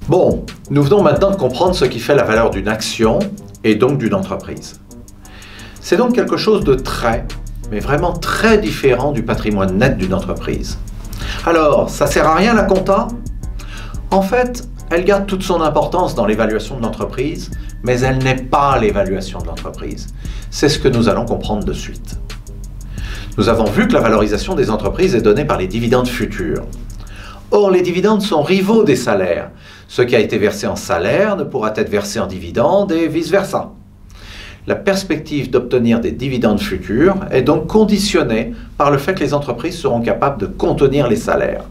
Bon, nous venons maintenant de comprendre ce qui fait la valeur d'une action et donc d'une entreprise. C'est donc quelque chose de très, mais vraiment très différent du patrimoine net d'une entreprise. Alors, ça sert à rien la compta? En fait, elle garde toute son importance dans l'évaluation de l'entreprise, mais elle n'est pas l'évaluation de l'entreprise. C'est ce que nous allons comprendre de suite. Nous avons vu que la valorisation des entreprises est donnée par les dividendes futurs. Or, les dividendes sont rivaux des salaires. Ce qui a été versé en salaire ne pourra être versé en dividendes et vice-versa. La perspective d'obtenir des dividendes futurs est donc conditionnée par le fait que les entreprises seront capables de contenir les salaires.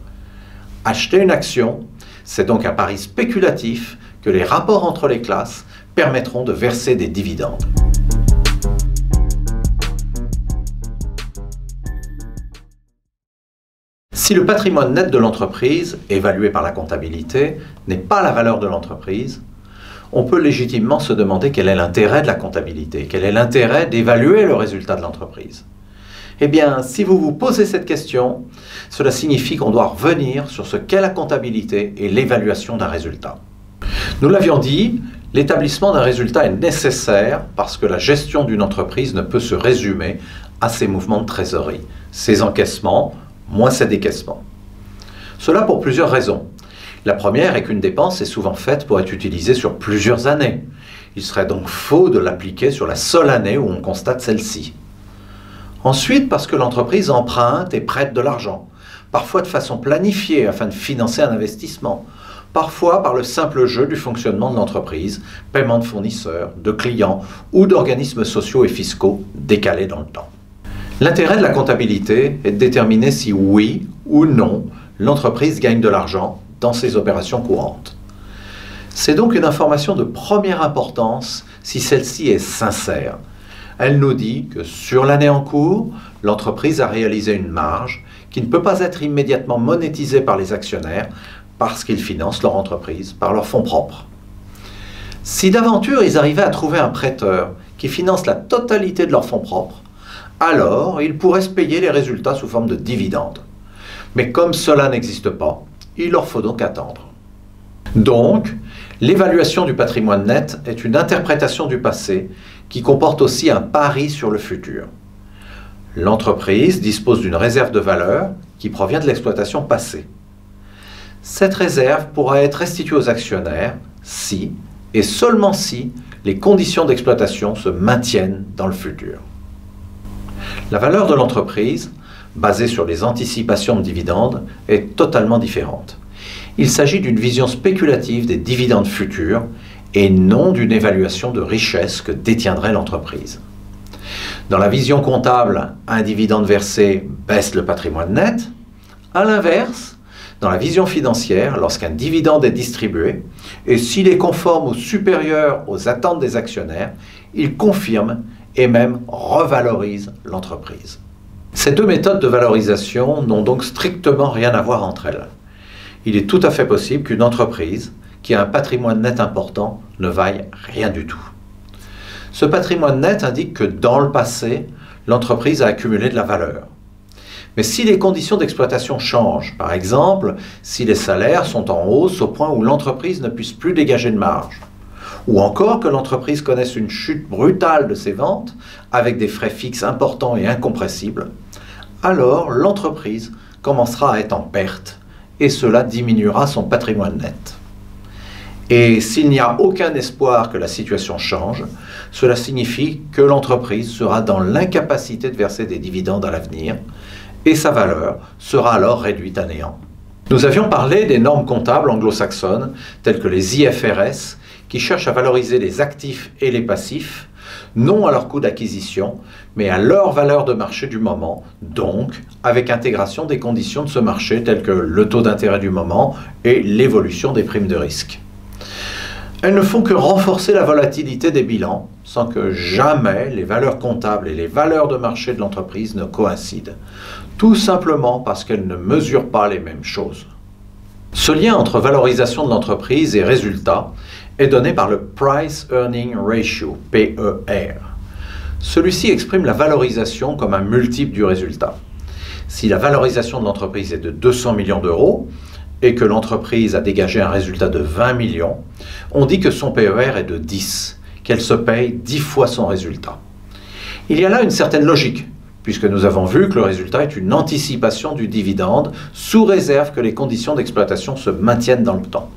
Acheter une action, c'est donc un pari spéculatif que les rapports entre les classes permettront de verser des dividendes. Si le patrimoine net de l'entreprise, évalué par la comptabilité, n'est pas la valeur de l'entreprise, on peut légitimement se demander quel est l'intérêt de la comptabilité, quel est l'intérêt d'évaluer le résultat de l'entreprise. Eh bien, si vous vous posez cette question, cela signifie qu'on doit revenir sur ce qu'est la comptabilité et l'évaluation d'un résultat. Nous l'avions dit, l'établissement d'un résultat est nécessaire parce que la gestion d'une entreprise ne peut se résumer à ses mouvements de trésorerie, ses encaissements, moins ses décaissements. Cela pour plusieurs raisons. La première est qu'une dépense est souvent faite pour être utilisée sur plusieurs années. Il serait donc faux de l'appliquer sur la seule année où on constate celle-ci. Ensuite, parce que l'entreprise emprunte et prête de l'argent, parfois de façon planifiée afin de financer un investissement, parfois par le simple jeu du fonctionnement de l'entreprise, paiement de fournisseurs, de clients ou d'organismes sociaux et fiscaux décalés dans le temps. L'intérêt de la comptabilité est de déterminer si oui ou non l'entreprise gagne de l'argent dans ses opérations courantes. C'est donc une information de première importance si celle-ci est sincère. Elle nous dit que sur l'année en cours, l'entreprise a réalisé une marge qui ne peut pas être immédiatement monétisée par les actionnaires parce qu'ils financent leur entreprise par leurs fonds propres. Si d'aventure ils arrivaient à trouver un prêteur qui finance la totalité de leurs fonds propres, alors ils pourraient se payer les résultats sous forme de dividendes. Mais comme cela n'existe pas, il leur faut donc attendre. Donc, l'évaluation du patrimoine net est une interprétation du passé qui comporte aussi un pari sur le futur. L'entreprise dispose d'une réserve de valeur qui provient de l'exploitation passée. Cette réserve pourra être restituée aux actionnaires si, et seulement si, les conditions d'exploitation se maintiennent dans le futur. La valeur de l'entreprise, basée sur les anticipations de dividendes, est totalement différente. Il s'agit d'une vision spéculative des dividendes futurs et non d'une évaluation de richesse que détiendrait l'entreprise. Dans la vision comptable, un dividende versé baisse le patrimoine net. À l'inverse, dans la vision financière, lorsqu'un dividende est distribué, et s'il est conforme ou supérieur aux attentes des actionnaires, il confirme et même revalorise l'entreprise. Ces deux méthodes de valorisation n'ont donc strictement rien à voir entre elles. Il est tout à fait possible qu'une entreprise qui a un patrimoine net important ne vaille rien du tout. Ce patrimoine net indique que dans le passé, l'entreprise a accumulé de la valeur. Mais si les conditions d'exploitation changent, par exemple, si les salaires sont en hausse au point où l'entreprise ne puisse plus dégager de marge, ou encore que l'entreprise connaisse une chute brutale de ses ventes, avec des frais fixes importants et incompressibles, alors l'entreprise commencera à être en perte, et cela diminuera son patrimoine net. Et s'il n'y a aucun espoir que la situation change, cela signifie que l'entreprise sera dans l'incapacité de verser des dividendes à l'avenir, et sa valeur sera alors réduite à néant. Nous avions parlé des normes comptables anglo-saxonnes, telles que les IFRS, qui cherchent à valoriser les actifs et les passifs, non à leur coût d'acquisition, mais à leur valeur de marché du moment, donc avec intégration des conditions de ce marché telles que le taux d'intérêt du moment et l'évolution des primes de risque. Elles ne font que renforcer la volatilité des bilans, sans que jamais les valeurs comptables et les valeurs de marché de l'entreprise ne coïncident, tout simplement parce qu'elles ne mesurent pas les mêmes choses. Ce lien entre valorisation de l'entreprise et résultat est donné par le Price Earning Ratio, PER. Celui-ci exprime la valorisation comme un multiple du résultat. Si la valorisation de l'entreprise est de 200 millions d'euros et que l'entreprise a dégagé un résultat de 20 millions, on dit que son PER est de 10, qu'elle se paye 10 fois son résultat. Il y a là une certaine logique, puisque nous avons vu que le résultat est une anticipation du dividende sous réserve que les conditions d'exploitation se maintiennent dans le temps.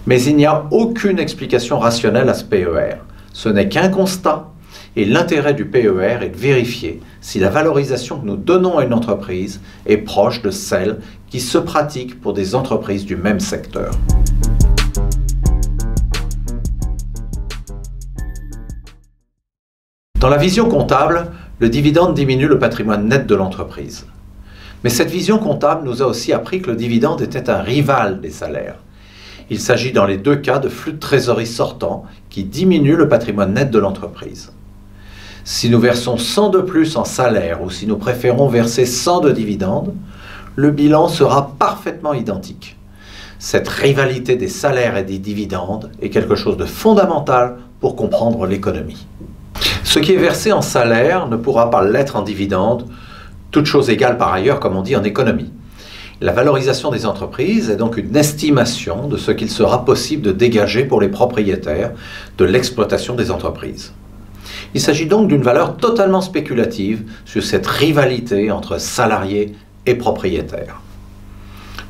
Mais il n'y a aucune explication rationnelle à ce PER. Ce n'est qu'un constat. Et l'intérêt du PER est de vérifier si la valorisation que nous donnons à une entreprise est proche de celle qui se pratique pour des entreprises du même secteur. Dans la vision comptable, le dividende diminue le patrimoine net de l'entreprise. Mais cette vision comptable nous a aussi appris que le dividende était un rival des salaires. Il s'agit dans les deux cas de flux de trésorerie sortants qui diminuent le patrimoine net de l'entreprise. Si nous versons 100 de plus en salaire ou si nous préférons verser 100 de dividendes, le bilan sera parfaitement identique. Cette rivalité des salaires et des dividendes est quelque chose de fondamental pour comprendre l'économie. Ce qui est versé en salaire ne pourra pas l'être en dividendes, toute chose égale par ailleurs, comme on dit en économie. La valorisation des entreprises est donc une estimation de ce qu'il sera possible de dégager pour les propriétaires de l'exploitation des entreprises. Il s'agit donc d'une valeur totalement spéculative sur cette rivalité entre salariés et propriétaires.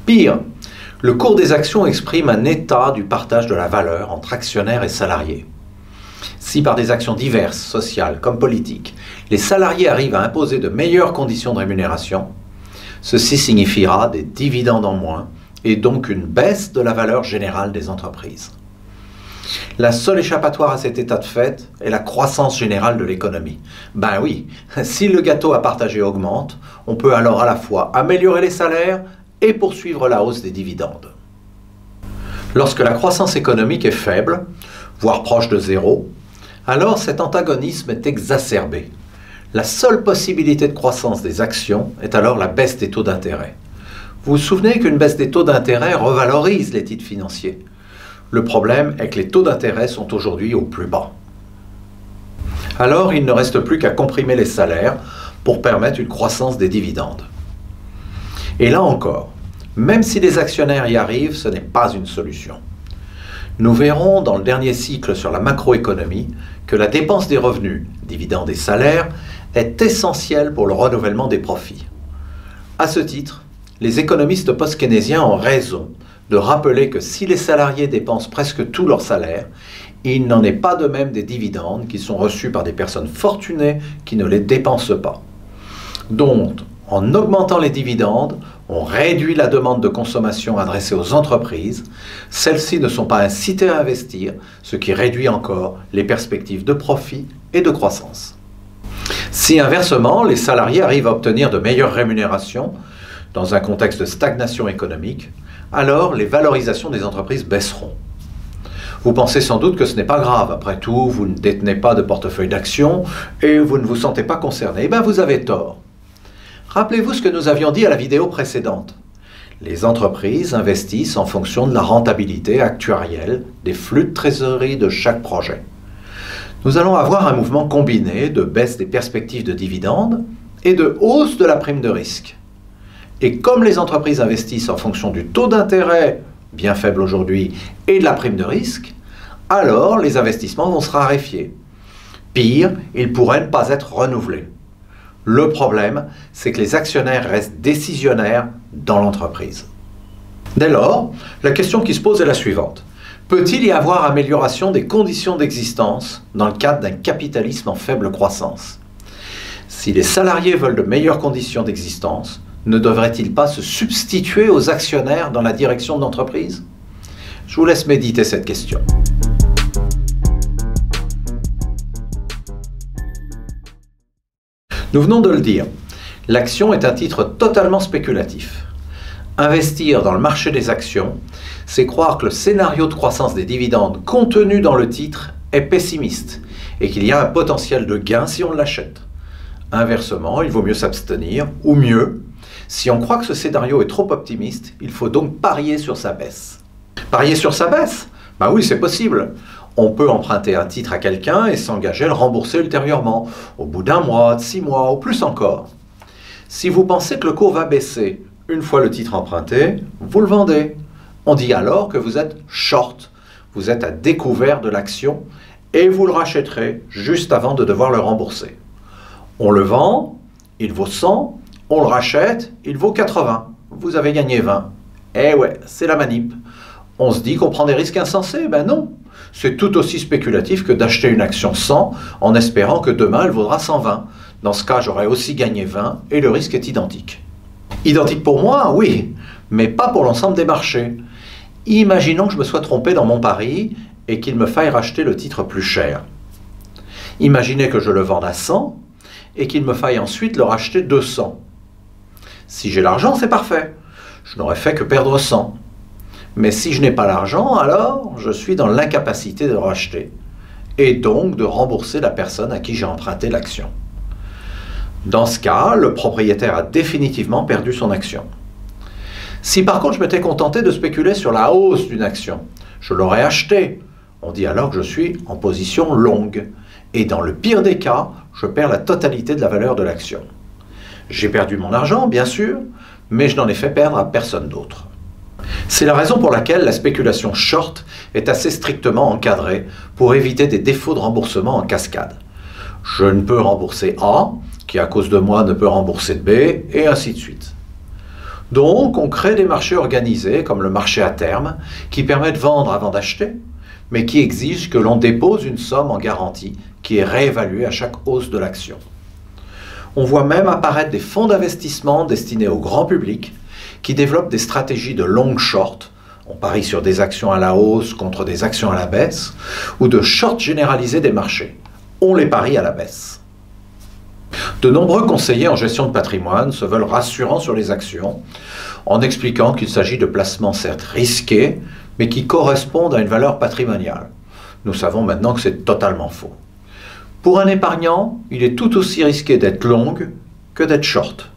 Pire, le cours des actions exprime un état du partage de la valeur entre actionnaires et salariés. Si par des actions diverses, sociales comme politiques, les salariés arrivent à imposer de meilleures conditions de rémunération, ceci signifiera des dividendes en moins et donc une baisse de la valeur générale des entreprises. La seule échappatoire à cet état de fait est la croissance générale de l'économie. Ben oui, si le gâteau à partager augmente, on peut alors à la fois améliorer les salaires et poursuivre la hausse des dividendes. Lorsque la croissance économique est faible, voire proche de zéro, alors cet antagonisme est exacerbé. La seule possibilité de croissance des actions est alors la baisse des taux d'intérêt. Vous vous souvenez qu'une baisse des taux d'intérêt revalorise les titres financiers. Le problème est que les taux d'intérêt sont aujourd'hui au plus bas. Alors il ne reste plus qu'à comprimer les salaires pour permettre une croissance des dividendes. Et là encore, même si les actionnaires y arrivent, ce n'est pas une solution. Nous verrons dans le dernier cycle sur la macroéconomie que la dépense des revenus, dividendes et salaires, est essentielle pour le renouvellement des profits. À ce titre, les économistes post-keynésiens ont raison de rappeler que si les salariés dépensent presque tout leur salaire, il n'en est pas de même des dividendes qui sont reçus par des personnes fortunées qui ne les dépensent pas. Donc, en augmentant les dividendes, on réduit la demande de consommation adressée aux entreprises. Celles-ci ne sont pas incitées à investir, ce qui réduit encore les perspectives de profit et de croissance. Si inversement, les salariés arrivent à obtenir de meilleures rémunérations dans un contexte de stagnation économique, alors les valorisations des entreprises baisseront. Vous pensez sans doute que ce n'est pas grave. Après tout, vous ne détenez pas de portefeuille d'actions et vous ne vous sentez pas concerné. Eh bien, vous avez tort. Rappelez-vous ce que nous avions dit à la vidéo précédente. Les entreprises investissent en fonction de la rentabilité actuarielle des flux de trésorerie de chaque projet. Nous allons avoir un mouvement combiné de baisse des perspectives de dividendes et de hausse de la prime de risque. Et comme les entreprises investissent en fonction du taux d'intérêt, bien faible aujourd'hui, et de la prime de risque, alors les investissements vont se raréfier. Pire, ils pourraient ne pas être renouvelés. Le problème, c'est que les actionnaires restent décisionnaires dans l'entreprise. Dès lors, la question qui se pose est la suivante. Peut-il y avoir amélioration des conditions d'existence dans le cadre d'un capitalisme en faible croissance? Si les salariés veulent de meilleures conditions d'existence, ne devraient-ils pas se substituer aux actionnaires dans la direction de l'entreprise? Je vous laisse méditer cette question. Nous venons de le dire, l'action est un titre totalement spéculatif. Investir dans le marché des actions, c'est croire que le scénario de croissance des dividendes contenu dans le titre est pessimiste et qu'il y a un potentiel de gain si on l'achète. Inversement, il vaut mieux s'abstenir, ou mieux, Si on croit que ce scénario est trop optimiste, il faut donc parier sur sa baisse. Parier sur sa baisse? Ben oui, c'est possible. On peut emprunter un titre à quelqu'un et s'engager à le rembourser ultérieurement, au bout d'un mois, de 6 mois, ou plus encore. Si vous pensez que le cours va baisser une fois le titre emprunté, vous le vendez. On dit alors que vous êtes short, vous êtes à découvert de l'action et vous le rachèterez juste avant de devoir le rembourser. On le vend, il vaut 100, on le rachète, il vaut 80. Vous avez gagné 20. Eh ouais, c'est la manip. On se dit qu'on prend des risques insensés? Ben non. C'est tout aussi spéculatif que d'acheter une action 100 en espérant que demain elle vaudra 120. Dans ce cas, j'aurais aussi gagné 20 et le risque est identique. Identique pour moi, oui, mais pas pour l'ensemble des marchés. Imaginons que je me sois trompé dans mon pari et qu'il me faille racheter le titre plus cher. Imaginez que je le vende à 100 et qu'il me faille ensuite le racheter 200. Si j'ai l'argent, c'est parfait. Je n'aurais fait que perdre 100. Mais si je n'ai pas l'argent, alors je suis dans l'incapacité de le racheter et donc de rembourser la personne à qui j'ai emprunté l'action. Dans ce cas, le propriétaire a définitivement perdu son action. Si par contre je m'étais contenté de spéculer sur la hausse d'une action, je l'aurais achetée. On dit alors que je suis en position longue. Et dans le pire des cas, je perds la totalité de la valeur de l'action. J'ai perdu mon argent, bien sûr, mais je n'en ai fait perdre à personne d'autre. C'est la raison pour laquelle la spéculation short est assez strictement encadrée pour éviter des défauts de remboursement en cascade. Je ne peux rembourser A, qui à cause de moi ne peut rembourser B, et ainsi de suite. Donc, on crée des marchés organisés, comme le marché à terme, qui permet de vendre avant d'acheter, mais qui exige que l'on dépose une somme en garantie qui est réévaluée à chaque hausse de l'action. On voit même apparaître des fonds d'investissement destinés au grand public qui développent des stratégies de long short. On parie sur des actions à la hausse contre des actions à la baisse, ou de short généralisé des marchés. On les parie à la baisse. De nombreux conseillers en gestion de patrimoine se veulent rassurants sur les actions, en expliquant qu'il s'agit de placements certes risqués, mais qui correspondent à une valeur patrimoniale. Nous savons maintenant que c'est totalement faux. Pour un épargnant, il est tout aussi risqué d'être long que d'être short.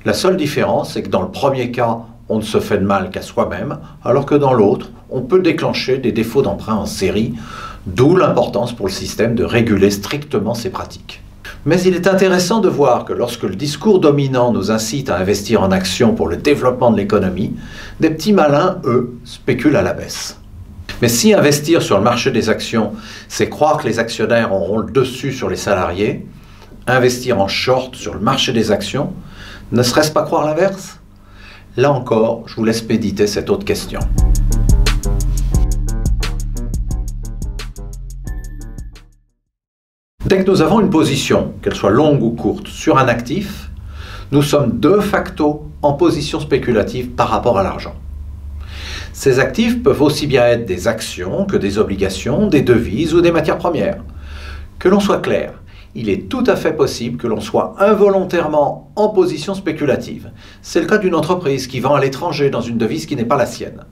La seule différence, c'est que dans le premier cas, on ne se fait de mal qu'à soi-même, alors que dans l'autre, on peut déclencher des défauts d'emprunt en série, d'où l'importance pour le système de réguler strictement ces pratiques. Mais il est intéressant de voir que lorsque le discours dominant nous incite à investir en actions pour le développement de l'économie, des petits malins, eux, spéculent à la baisse. Mais si investir sur le marché des actions, c'est croire que les actionnaires auront le dessus sur les salariés, investir en short sur le marché des actions, ne serait-ce pas croire l'inverse? Là encore, je vous laisse méditer cette autre question. Dès que nous avons une position, qu'elle soit longue ou courte, sur un actif, nous sommes de facto en position spéculative par rapport à l'argent. Ces actifs peuvent aussi bien être des actions que des obligations, des devises ou des matières premières. Que l'on soit clair, il est tout à fait possible que l'on soit involontairement en position spéculative. C'est le cas d'une entreprise qui vend à l'étranger dans une devise qui n'est pas la sienne.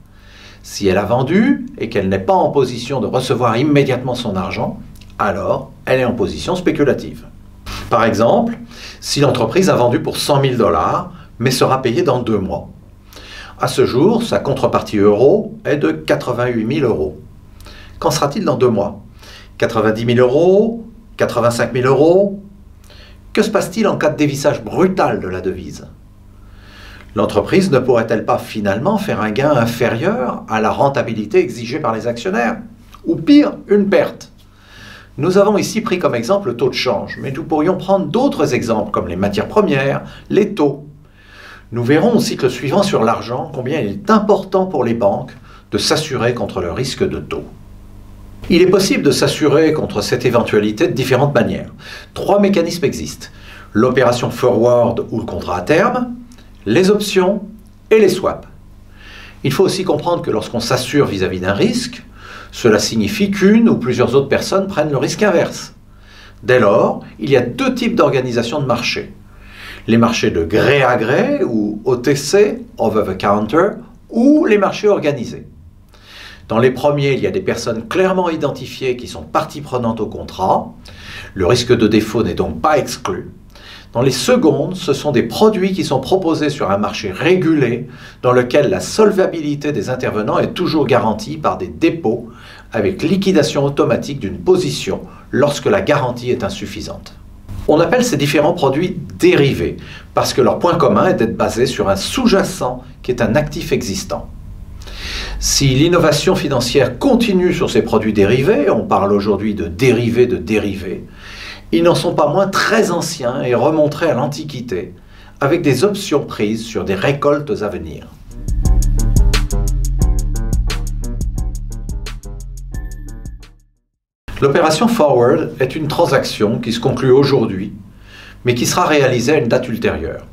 Si elle a vendu et qu'elle n'est pas en position de recevoir immédiatement son argent, alors elle est en position spéculative. Par exemple, si l'entreprise a vendu pour 100 000 $, mais sera payée dans 2 mois. À ce jour, sa contrepartie euro est de 88 000 €. Qu'en sera-t-il dans 2 mois? 90 000 €? 85 000 €? Que se passe-t-il en cas de dévissage brutal de la devise? L'entreprise ne pourrait-elle pas finalement faire un gain inférieur à la rentabilité exigée par les actionnaires? Ou pire, une perte? Nous avons ici pris comme exemple le taux de change, mais nous pourrions prendre d'autres exemples comme les matières premières, les taux. Nous verrons au cycle suivant sur l'argent combien il est important pour les banques de s'assurer contre le risque de taux. Il est possible de s'assurer contre cette éventualité de différentes manières. 3 mécanismes existent: l'opération forward ou le contrat à terme, les options et les swaps. Il faut aussi comprendre que lorsqu'on s'assure vis-à-vis d'un risque, cela signifie qu'une ou plusieurs autres personnes prennent le risque inverse. Dès lors, il y a 2 types d'organisation de marché. Les marchés de gré à gré, ou OTC, over the counter, ou les marchés organisés. Dans les premiers, il y a des personnes clairement identifiées qui sont partie prenante au contrat. Le risque de défaut n'est donc pas exclu. Dans les secondes, ce sont des produits qui sont proposés sur un marché régulé dans lequel la solvabilité des intervenants est toujours garantie par des dépôts avec liquidation automatique d'une position lorsque la garantie est insuffisante. On appelle ces différents produits dérivés parce que leur point commun est d'être basé sur un sous-jacent qui est un actif existant. Si l'innovation financière continue sur ces produits dérivés, on parle aujourd'hui de dérivés, ils n'en sont pas moins très anciens et remonteraient à l'Antiquité, avec des options prises sur des récoltes à venir. L'opération forward est une transaction qui se conclut aujourd'hui, mais qui sera réalisée à une date ultérieure.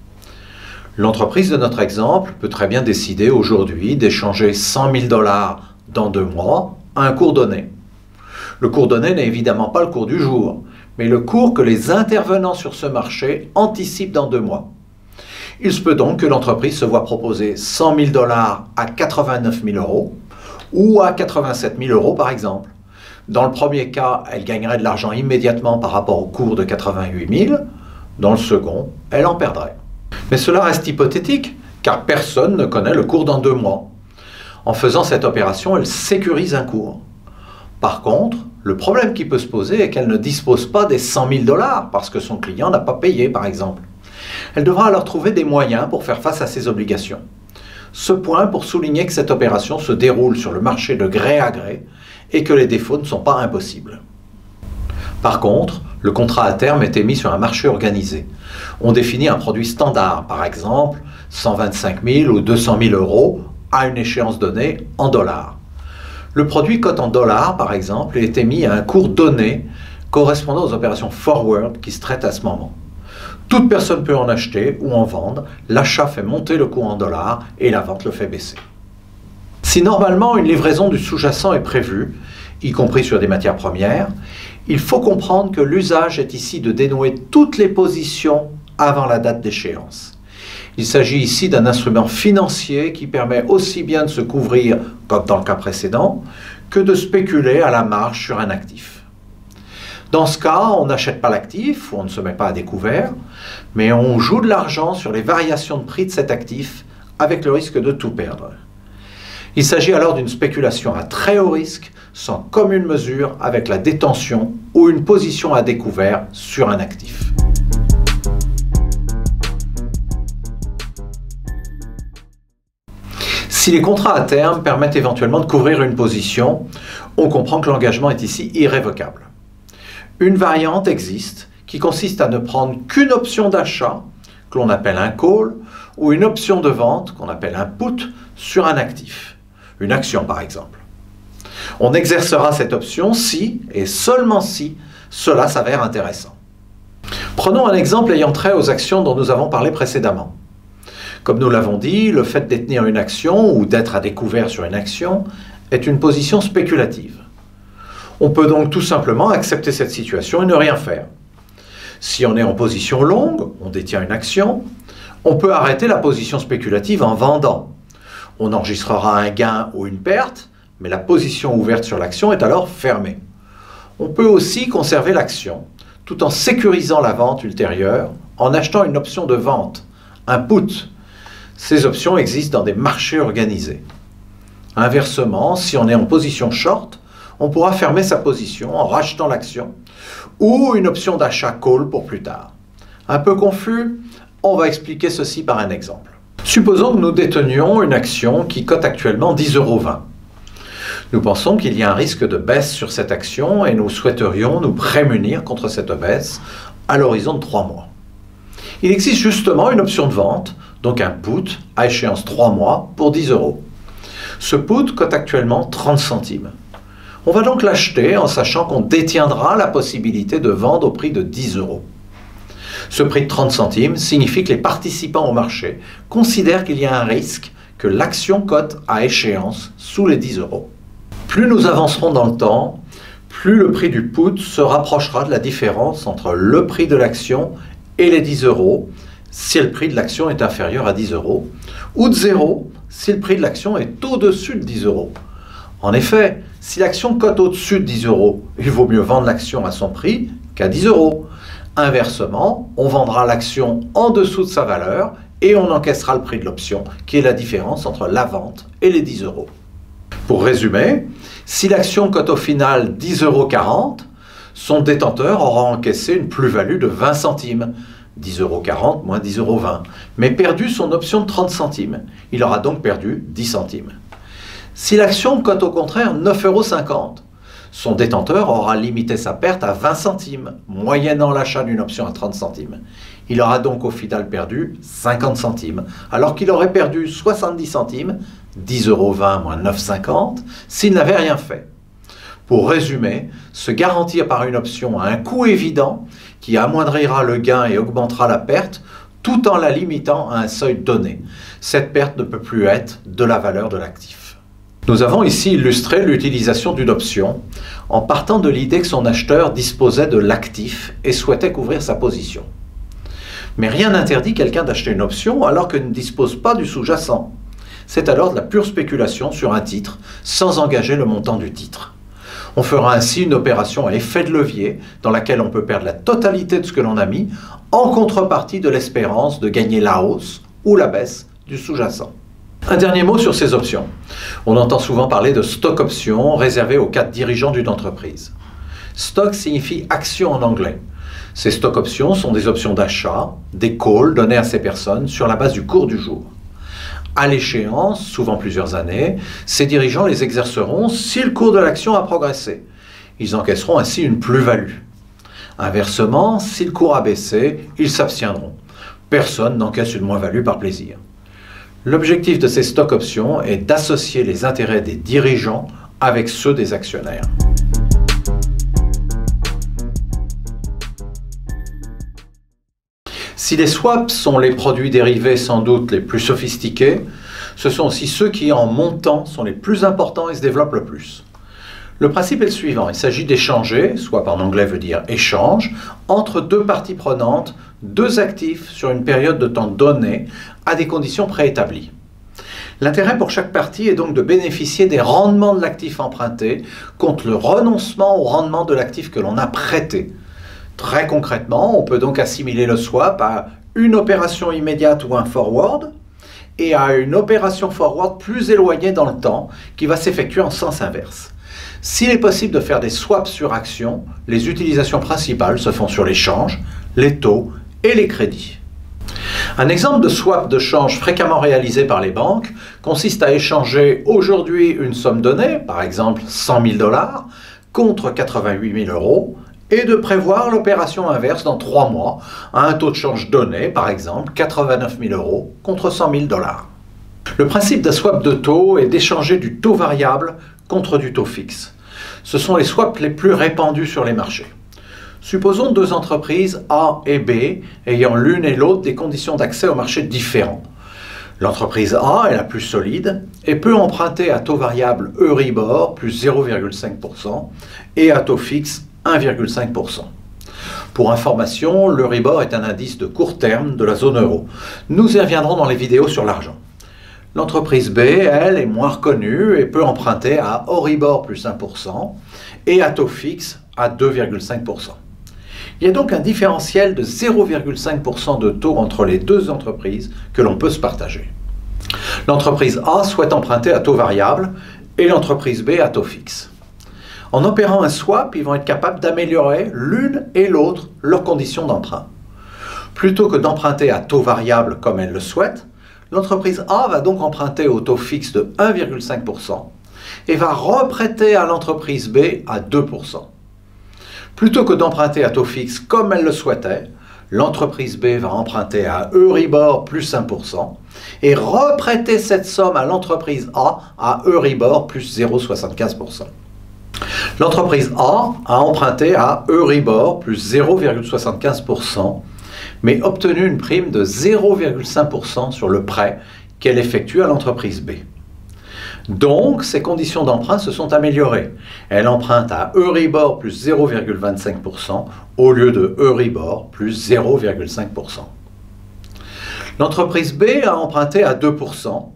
L'entreprise de notre exemple peut très bien décider aujourd'hui d'échanger 100 000 $ dans 2 mois à un cours donné. Le cours donné n'est évidemment pas le cours du jour, mais le cours que les intervenants sur ce marché anticipent dans 2 mois. Il se peut donc que l'entreprise se voit proposer 100 000 $ à 89 000 € ou à 87 000 € par exemple. Dans le premier cas, elle gagnerait de l'argent immédiatement par rapport au cours de 88 000. Dans le second, elle en perdrait. Mais cela reste hypothétique, car personne ne connaît le cours dans 2 mois. En faisant cette opération, elle sécurise un cours. Par contre, le problème qui peut se poser est qu'elle ne dispose pas des 100 000 $ parce que son client n'a pas payé, par exemple. Elle devra alors trouver des moyens pour faire face à ses obligations. Ce point pour souligner que cette opération se déroule sur le marché de gré à gré et que les défauts ne sont pas impossibles. Par contre, le contrat à terme est émis sur un marché organisé. On définit un produit standard, par exemple 125 000 ou 200 000 € à une échéance donnée en dollars. Le produit cote en dollars, par exemple, est émis à un cours donné correspondant aux opérations forward qui se traitent à ce moment. Toute personne peut en acheter ou en vendre, l'achat fait monter le cours en dollars et la vente le fait baisser. Si normalement une livraison du sous-jacent est prévue, y compris sur des matières premières, il faut comprendre que l'usage est ici de dénouer toutes les positions avant la date d'échéance. Il s'agit ici d'un instrument financier qui permet aussi bien de se couvrir, comme dans le cas précédent, que de spéculer à la marge sur un actif. Dans ce cas, on n'achète pas l'actif, on ne se met pas à découvert, mais on joue de l'argent sur les variations de prix de cet actif avec le risque de tout perdre. Il s'agit alors d'une spéculation à très haut risque, sans commune mesure avec la détention ou une position à découvert sur un actif. Si les contrats à terme permettent éventuellement de couvrir une position, on comprend que l'engagement est ici irrévocable. Une variante existe qui consiste à ne prendre qu'une option d'achat, que l'on appelle un call, ou une option de vente, qu'on appelle un put, sur un actif. Une action par exemple. On exercera cette option si, et seulement si, cela s'avère intéressant. Prenons un exemple ayant trait aux actions dont nous avons parlé précédemment. Comme nous l'avons dit, le fait de détenir une action ou d'être à découvert sur une action est une position spéculative. On peut donc tout simplement accepter cette situation et ne rien faire. Si on est en position longue, on détient une action, on peut arrêter la position spéculative en vendant. On enregistrera un gain ou une perte, mais la position ouverte sur l'action est alors fermée. On peut aussi conserver l'action, tout en sécurisant la vente ultérieure, en achetant une option de vente, un put. Ces options existent dans des marchés organisés. Inversement, si on est en position short, on pourra fermer sa position en rachetant l'action, ou une option d'achat call pour plus tard. Un peu confus? On va expliquer ceci par un exemple. Supposons que nous détenions une action qui cote actuellement 10,20 €. Nous pensons qu'il y a un risque de baisse sur cette action et nous souhaiterions nous prémunir contre cette baisse à l'horizon de 3 mois. Il existe justement une option de vente, donc un put à échéance 3 mois pour 10 €. Ce put cote actuellement 30 centimes. On va donc l'acheter en sachant qu'on détiendra la possibilité de vendre au prix de 10 €. Ce prix de 30 centimes signifie que les participants au marché considèrent qu'il y a un risque que l'action cote à échéance sous les 10 €. Plus nous avancerons dans le temps, plus le prix du put se rapprochera de la différence entre le prix de l'action et les 10 € si le prix de l'action est inférieur à 10 €, ou de 0 si le prix de l'action est au-dessus de 10 €. En effet, si l'action cote au-dessus de 10 €, il vaut mieux vendre l'action à son prix qu'à 10 €. Inversement, on vendra l'action en dessous de sa valeur et on encaissera le prix de l'option, qui est la différence entre la vente et les 10 euros. Pour résumer, si l'action cote au final 10,40 euros, son détenteur aura encaissé une plus-value de 20 centimes, 10,40 euros moins 10,20 euros, mais perdu son option de 30 centimes. Il aura donc perdu 10 centimes. Si l'action cote au contraire 9,50 euros, son détenteur aura limité sa perte à 20 centimes, moyennant l'achat d'une option à 30 centimes. Il aura donc au final perdu 50 centimes, alors qu'il aurait perdu 70 centimes, 10,20 euros moins 9,50 €, s'il n'avait rien fait. Pour résumer, se garantir par une option à un coût évident qui amoindrira le gain et augmentera la perte, tout en la limitant à un seuil donné. Cette perte ne peut plus être de la valeur de l'actif. Nous avons ici illustré l'utilisation d'une option en partant de l'idée que son acheteur disposait de l'actif et souhaitait couvrir sa position. Mais rien n'interdit quelqu'un d'acheter une option alors qu'il ne dispose pas du sous-jacent. C'est alors de la pure spéculation sur un titre sans engager le montant du titre. On fera ainsi une opération à effet de levier dans laquelle on peut perdre la totalité de ce que l'on a mis en contrepartie de l'espérance de gagner la hausse ou la baisse du sous-jacent. Un dernier mot sur ces options. On entend souvent parler de stock options réservées aux cadres dirigeants d'une entreprise. Stock signifie action en anglais. Ces stock options sont des options d'achat, des calls données à ces personnes sur la base du cours du jour. À l'échéance, souvent plusieurs années, ces dirigeants les exerceront si le cours de l'action a progressé. Ils encaisseront ainsi une plus-value. Inversement, si le cours a baissé, ils s'abstiendront. Personne n'encaisse une moins-value par plaisir. L'objectif de ces stock options est d'associer les intérêts des dirigeants avec ceux des actionnaires. Si les swaps sont les produits dérivés sans doute les plus sophistiqués, ce sont aussi ceux qui, en montant, sont les plus importants et se développent le plus. Le principe est le suivant, il s'agit d'échanger, swap en anglais veut dire échange, entre deux parties prenantes, deux actifs sur une période de temps donnée, à des conditions préétablies. L'intérêt pour chaque partie est donc de bénéficier des rendements de l'actif emprunté contre le renoncement au rendement de l'actif que l'on a prêté. Très concrètement, on peut donc assimiler le swap à une opération immédiate ou un forward et à une opération forward plus éloignée dans le temps qui va s'effectuer en sens inverse. S'il est possible de faire des swaps sur actions, les utilisations principales se font sur les changes, les taux et les crédits. Un exemple de swap de change fréquemment réalisé par les banques consiste à échanger aujourd'hui une somme donnée, par exemple 100 000 $, contre 88 000 € et de prévoir l'opération inverse dans 3 mois à un taux de change donné, par exemple 89 000 € contre 100 000 $. Le principe d'un swap de taux est d'échanger du taux variable contre du taux fixe. Ce sont les swaps les plus répandus sur les marchés. Supposons deux entreprises A et B ayant l'une et l'autre des conditions d'accès au marché différents. L'entreprise A est la plus solide et peut emprunter à taux variable Euribor plus 0,5% et à taux fixe 1,5%. Pour information, l'Euribor est un indice de court terme de la zone euro. Nous y reviendrons dans les vidéos sur l'argent. L'entreprise B, elle, est moins reconnue et peut emprunter à Euribor plus 1% et à taux fixe à 2,5%. Il y a donc un différentiel de 0,5% de taux entre les deux entreprises que l'on peut se partager. L'entreprise A souhaite emprunter à taux variable et l'entreprise B à taux fixe. En opérant un swap, ils vont être capables d'améliorer l'une et l'autre leurs conditions d'emprunt. Plutôt que d'emprunter à taux variable comme elle le souhaite, l'entreprise A va donc emprunter au taux fixe de 1,5% et va reprêter à l'entreprise B à 2%. Plutôt que d'emprunter à taux fixe comme elle le souhaitait, l'entreprise B va emprunter à Euribor plus 1% et reprêter cette somme à l'entreprise A à Euribor plus 0,75%. L'entreprise A emprunté à Euribor plus 0,75%, mais obtenu une prime de 0,5% sur le prêt qu'elle effectue à l'entreprise B. Donc, ses conditions d'emprunt se sont améliorées. Elle emprunte à Euribor plus 0,25% au lieu de Euribor plus 0,5%. L'entreprise B a emprunté à 2%,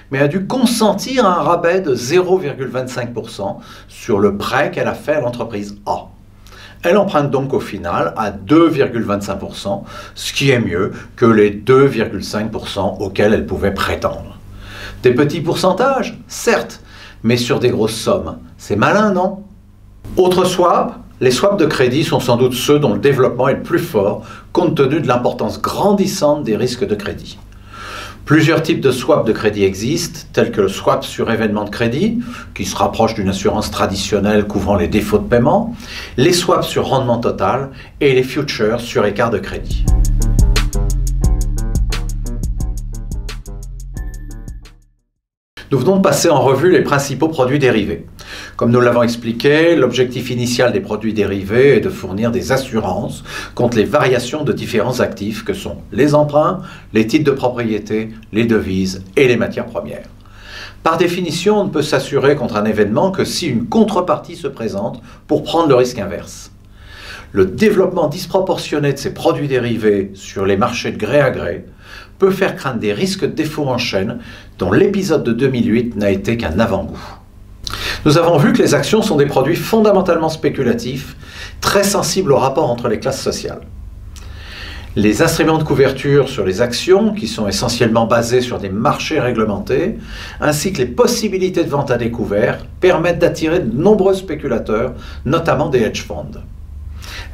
mais a dû consentir à un rabais de 0,25% sur le prêt qu'elle a fait à l'entreprise A. Elle emprunte donc au final à 2,25%, ce qui est mieux que les 2,5% auxquels elle pouvait prétendre. Des petits pourcentages, certes, mais sur des grosses sommes. C'est malin, non? Autre swap, les swaps de crédit sont sans doute ceux dont le développement est le plus fort, compte tenu de l'importance grandissante des risques de crédit. Plusieurs types de swaps de crédit existent, tels que le swap sur événement de crédit, qui se rapproche d'une assurance traditionnelle couvrant les défauts de paiement, les swaps sur rendement total et les futures sur écart de crédit. Nous venons de passer en revue les principaux produits dérivés. Comme nous l'avons expliqué, l'objectif initial des produits dérivés est de fournir des assurances contre les variations de différents actifs que sont les emprunts, les titres de propriété, les devises et les matières premières. Par définition, on ne peut s'assurer contre un événement que si une contrepartie se présente pour prendre le risque inverse. Le développement disproportionné de ces produits dérivés sur les marchés de gré à gré peut faire craindre des risques de défaut en chaîne dont l'épisode de 2008 n'a été qu'un avant-goût. Nous avons vu que les actions sont des produits fondamentalement spéculatifs, très sensibles au rapport entre les classes sociales. Les instruments de couverture sur les actions, qui sont essentiellement basés sur des marchés réglementés, ainsi que les possibilités de vente à découvert, permettent d'attirer de nombreux spéculateurs, notamment des hedge funds.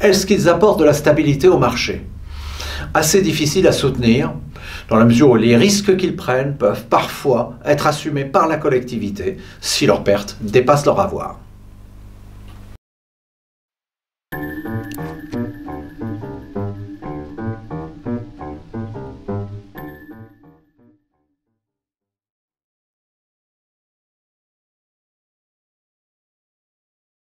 Est-ce qu'ils apportent de la stabilité au marché? Assez difficile à soutenir, dans la mesure où les risques qu'ils prennent peuvent parfois être assumés par la collectivité si leurs pertes dépassent leur avoir.